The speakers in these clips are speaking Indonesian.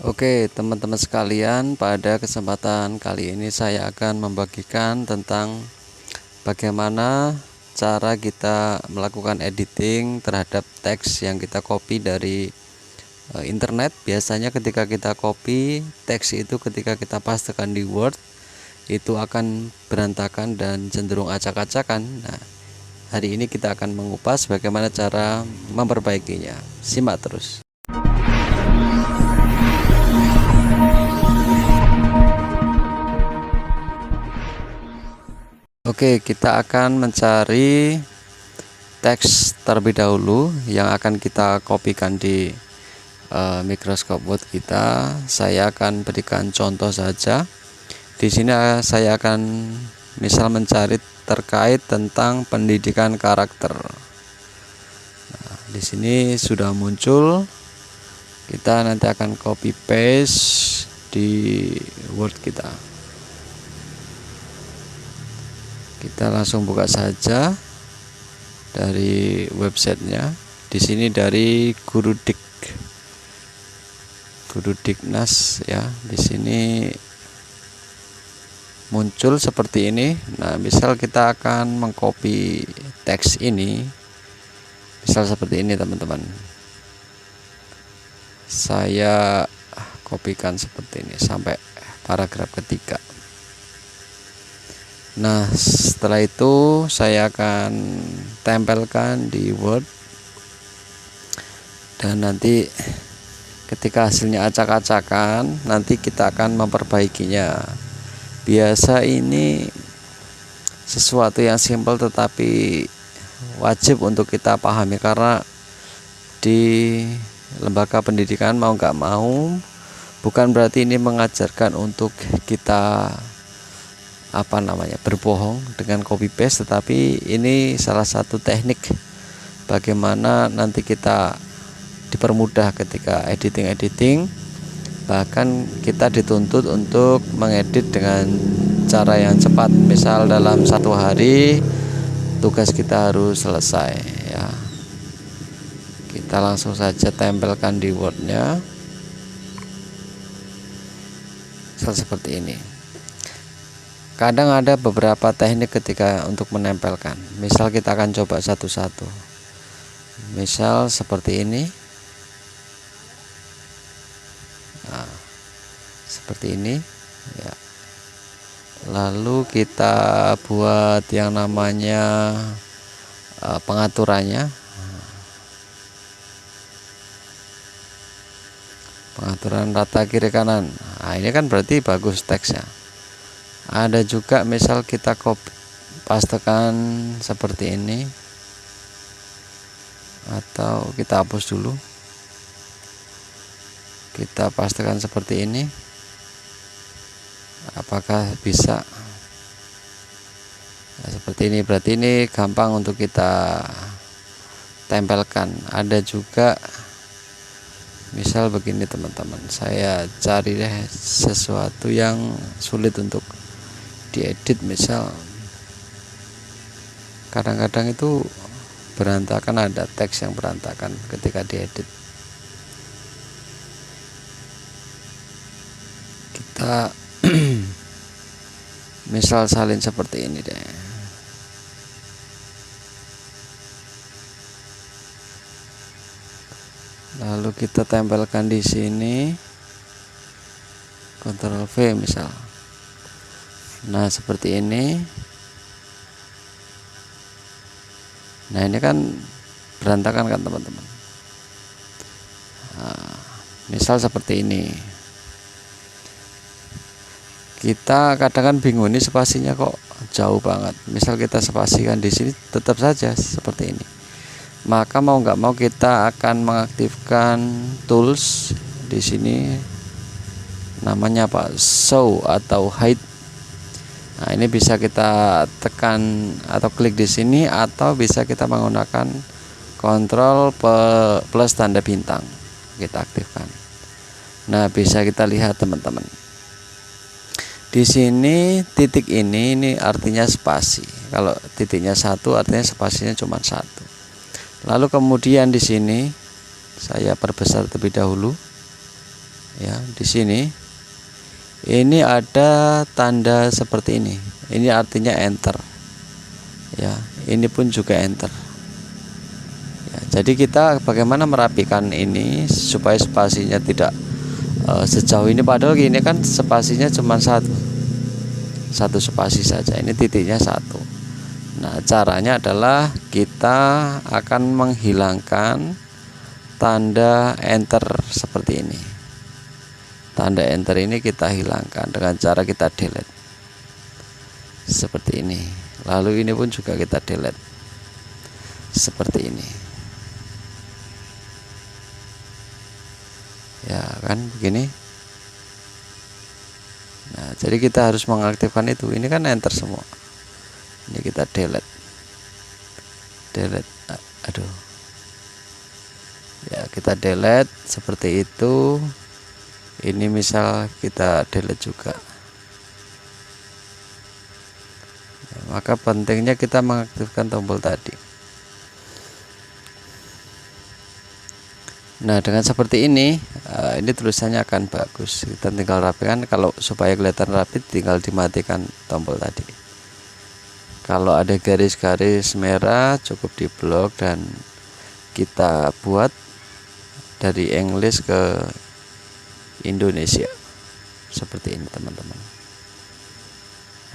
Oke, teman-teman sekalian, pada kesempatan kali ini saya akan membagikan tentang bagaimana cara kita melakukan editing terhadap teks yang kita copy dari internet. Biasanya ketika kita copy teks itu, ketika kita pastekan di Word, itu akan berantakan dan cenderung acak-acakan. Nah, hari ini kita akan mengupas bagaimana cara memperbaikinya. Simak terus. Oke, kita akan mencari teks terlebih dahulu yang akan kita kopikan di Microsoft Word kita. Saya akan berikan contoh saja. Di sini saya akan misal mencari terkait tentang pendidikan karakter. Nah, di sini sudah muncul. Kita nanti akan copy paste di Word kita. Kita langsung buka saja dari websitenya. Di sini dari Gurudiknas ya. Di sini muncul seperti ini. Nah, misal kita akan mengcopy teks ini, misal seperti ini teman-teman. Saya kopikan seperti ini sampai paragraf ketiga. Nah, setelah itu saya akan tempelkan di Word, dan nanti ketika hasilnya acak-acakan, nanti kita akan memperbaikinya. Biasa ini sesuatu yang simpel tetapi wajib untuk kita pahami, karena di lembaga pendidikan mau nggak mau, bukan berarti ini mengajarkan untuk kita berbohong dengan copy paste, tetapi ini salah satu teknik bagaimana nanti kita dipermudah ketika editing. Bahkan kita dituntut untuk mengedit dengan cara yang cepat. Misal dalam 1 hari tugas kita harus selesai ya. Kita langsung saja tempelkan di Word-nya seperti ini. Kadang ada beberapa teknik ketika untuk menempelkan. Misal kita akan coba satu-satu. Misal seperti ini. Nah, seperti ini ya. Lalu kita buat yang namanya pengaturannya. Pengaturan rata kiri kanan. Nah, ini kan berarti bagus teksnya. Ada juga misal kita pastekan seperti ini, atau kita hapus dulu, kita pastekan seperti ini. Apakah bisa? Nah, seperti ini, berarti ini gampang untuk kita tempelkan. Ada juga misal begini teman-teman, saya cari deh sesuatu yang sulit untuk diedit. Misal kadang-kadang itu berantakan, ada teks yang berantakan ketika diedit. Kita misal salin seperti ini deh. Lalu kita tempelkan di sini, Ctrl V misal. Nah, seperti ini. Nah, ini kan berantakan kan teman-teman. Nah, misal seperti ini. Kita kadang kan bingung, ini spasinya kok jauh banget. Misal kita spasikan di sini, tetap saja seperti ini. Maka mau nggak mau kita akan mengaktifkan tools di sini, namanya apa? Show atau hide. Nah, ini bisa kita tekan atau klik di sini, atau bisa kita menggunakan Ctrl plus tanda bintang, kita aktifkan. Nah, bisa kita lihat teman-teman. Di sini titik ini artinya spasi. Kalau titiknya 1 artinya spasinya cuma 1. Lalu kemudian di sini saya perbesar terlebih dahulu. ya di sini ini ada tanda seperti ini artinya enter ya, ini pun juga enter ya. Jadi kita bagaimana merapikan ini supaya spasinya tidak sejauh ini, padahal ini kan spasinya cuma satu spasi saja, ini titiknya satu. Nah, caranya adalah kita akan menghilangkan tanda enter seperti ini. Tanda enter ini kita hilangkan dengan cara kita delete seperti ini. Lalu ini pun juga kita delete seperti ini. Ya kan begini. Nah, jadi kita harus mengaktifkan itu. Ini kan enter semua. Ini kita delete. Aduh. Ya, kita delete seperti itu. Ini misal kita delete juga. Ya, maka pentingnya kita mengaktifkan tombol tadi. Nah, dengan seperti ini tulisannya akan bagus. Kita tinggal rapikan. Kalau supaya kelihatan rapi, tinggal dimatikan tombol tadi. Kalau ada garis-garis merah, cukup diblok dan kita buat dari English ke Indonesia seperti ini, teman-teman.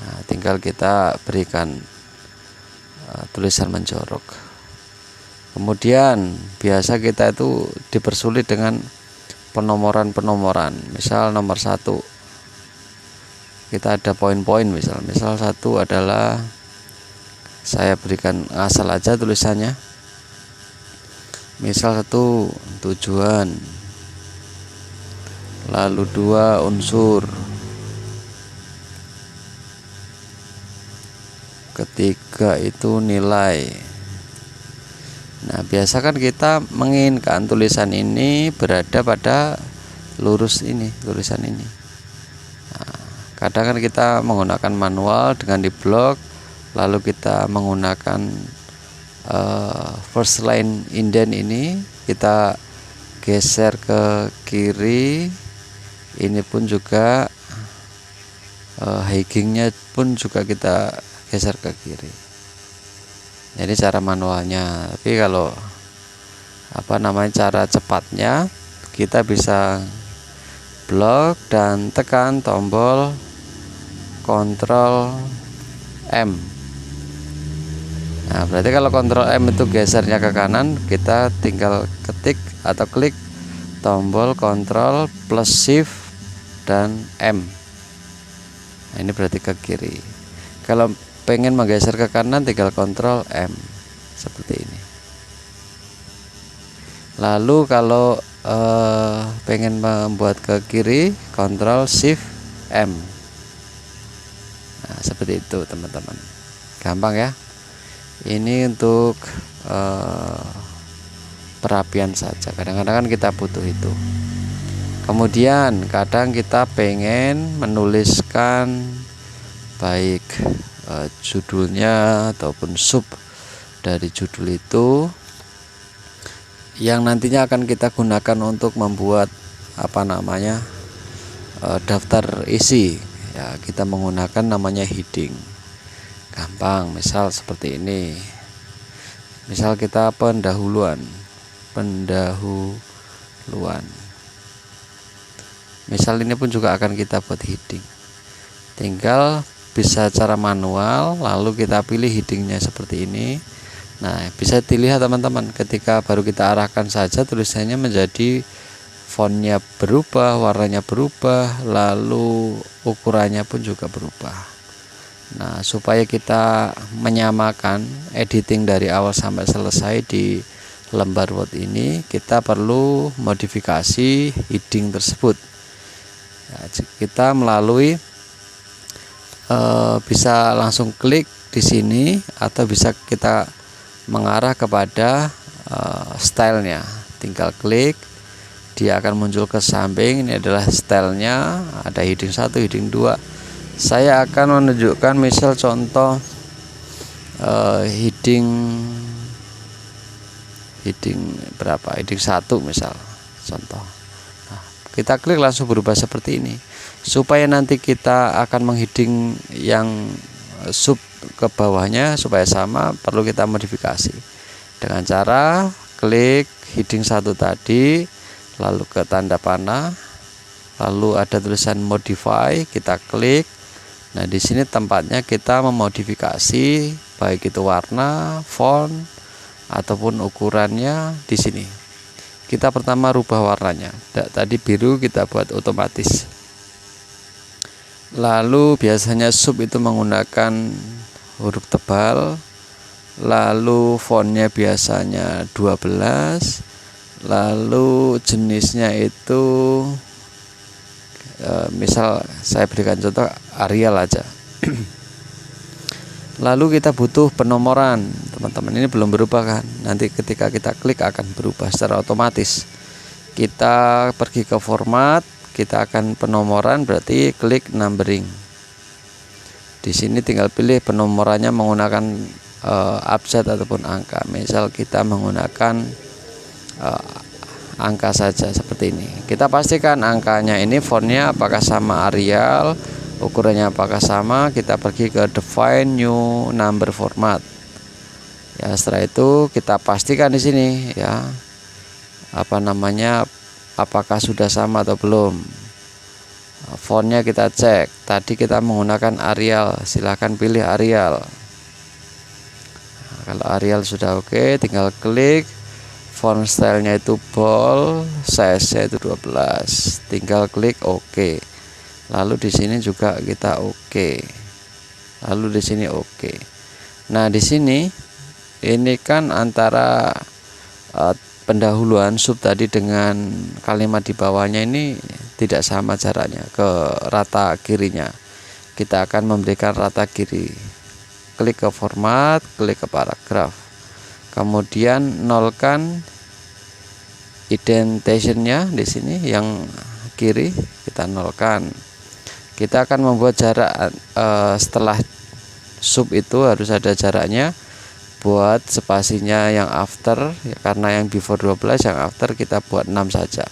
Nah, tinggal kita berikan tulisan menjorok. Kemudian biasa kita itu dipersulit dengan penomoran. Misal nomor 1 kita ada poin-poin, misal 1 adalah saya berikan asal aja tulisannya, misal 1 tujuan, lalu 2 unsur, ketiga itu nilai. Nah, biasa kan kita menginginkan tulisan ini berada pada lurus ini, tulisan ini. Nah, kadang kan kita menggunakan manual dengan diblok, lalu kita menggunakan first line indent ini kita geser ke kiri. Ini pun juga higgingnya pun juga kita geser ke kiri. Jadi cara manualnya. Tapi kalau cara cepatnya, kita bisa blok dan tekan tombol Ctrl M. Nah, berarti kalau Ctrl M itu gesernya ke kanan, kita tinggal ketik atau klik tombol Ctrl plus Shift dan M. Nah, ini berarti ke kiri. Kalau pengen menggeser ke kanan, tinggal Ctrl M seperti ini. Lalu kalau pengen membuat ke kiri, Ctrl Shift M. Nah, seperti itu, teman-teman. Gampang ya. Ini untuk perapian saja. Kadang-kadang kan kita butuh itu. Kemudian kadang kita pengen menuliskan baik judulnya ataupun sub dari judul itu yang nantinya akan kita gunakan untuk membuat daftar isi ya. Kita menggunakan namanya heading. Gampang, misal seperti ini. Misal kita pendahuluan. Misal ini pun juga akan kita buat heading. Tinggal bisa cara manual, lalu kita pilih headingnya seperti ini. Nah, bisa dilihat teman-teman, ketika baru kita arahkan saja tulisannya menjadi fontnya berubah, warnanya berubah, lalu ukurannya pun juga berubah. Nah, supaya kita menyamakan editing dari awal sampai selesai di lembar Word ini, kita perlu modifikasi heading tersebut. Nah, kita melalui bisa langsung klik di sini atau bisa kita mengarah kepada stylenya. Tinggal klik, dia akan muncul ke samping. Ini adalah stylenya, ada heading 1, heading 2. Saya akan menunjukkan misal contoh heading berapa, heading 1 misal contoh. Nah, kita klik langsung berubah seperti ini. Supaya nanti kita akan mengheading yang sub ke bawahnya supaya sama, perlu kita modifikasi dengan cara klik heading 1 tadi, lalu ke tanda panah, lalu ada tulisan modify, kita klik. Nah, di sini tempatnya kita memodifikasi baik itu warna, font ataupun ukurannya. Di sini kita pertama rubah warnanya. Tadi biru, kita buat otomatis. Lalu biasanya sub itu menggunakan huruf tebal, lalu fontnya biasanya 12, lalu jenisnya itu misal saya berikan contoh Arial aja. Lalu kita butuh penomoran, teman-teman, ini belum berubah kan, nanti ketika kita klik akan berubah secara otomatis. Kita pergi ke format, kita akan penomoran, berarti klik numbering. Di sini tinggal pilih penomorannya menggunakan abjad ataupun angka. Misal kita menggunakan angka saja seperti ini. Kita pastikan angkanya ini fontnya apakah sama Arial, ukurannya apakah sama. Kita pergi ke define new number format. Ya, setelah itu kita pastikan di sini ya, apakah sudah sama atau belum. Fontnya kita cek. Tadi kita menggunakan Arial, silahkan pilih Arial. Nah, kalau Arial sudah oke, tinggal klik. Font stylenya itu bold, size-nya itu 12. Tinggal klik OK. Lalu di sini juga kita OK. Lalu di sini OK. Nah, di sini ini kan antara pendahuluan sub tadi dengan kalimat di bawahnya ini tidak sama jaraknya ke rata kirinya. Kita akan memberikan rata kiri. Klik ke format, klik ke paragraf. Kemudian nolkan indentationnya di sini yang kiri, kita nolkan. Kita akan membuat jarak setelah sub itu harus ada jaraknya. Buat spasinya yang after ya, karena yang before 12, yang after kita buat 6 saja.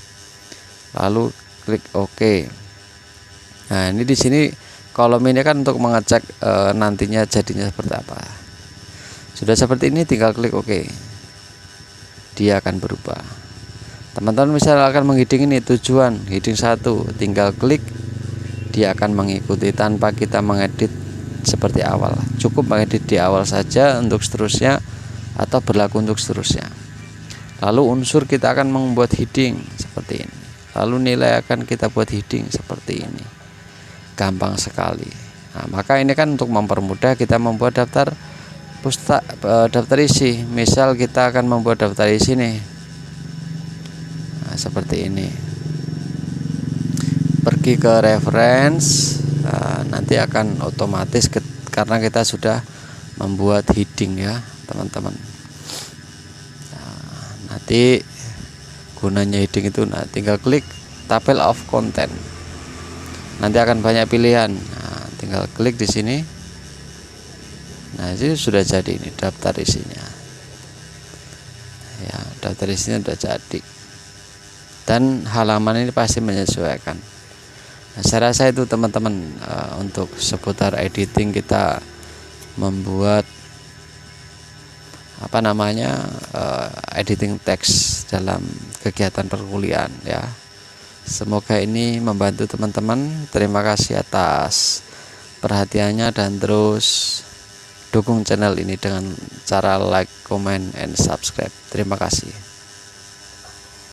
Lalu klik OK. Nah, ini di sini kolom ini kan untuk mengecek nantinya jadinya seperti apa. Sudah seperti ini, tinggal klik OK. Dia akan berubah. Teman-teman misal akan mengheading ini tujuan heading 1, tinggal klik, dia akan mengikuti tanpa kita mengedit seperti awal. Cukup mengedit di awal saja untuk seterusnya, atau berlaku untuk seterusnya. Lalu unsur kita akan membuat heading seperti ini. Lalu nilai akan kita buat heading seperti ini. Gampang sekali. Nah, maka ini kan untuk mempermudah kita membuat daftar isi. Misal kita akan membuat daftar isi nih. Nah, seperti ini. Pergi ke reference, nanti akan otomatis karena kita sudah membuat heading ya, teman-teman. Nah, nanti gunanya heading itu, tinggal klik tabel of content. Nanti akan banyak pilihan. Nah, tinggal klik di sini. Nah, ini sudah jadi, ini daftar isinya. Ya, daftar isinya sudah jadi. Dan halaman ini pasti menyesuaikan. Nah, saya rasa itu teman-teman, untuk seputar editing kita membuat editing teks dalam kegiatan perkuliahan ya. Semoga ini membantu teman-teman. Terima kasih atas perhatiannya dan terus dukung channel ini dengan cara like, comment, and subscribe. Terima kasih.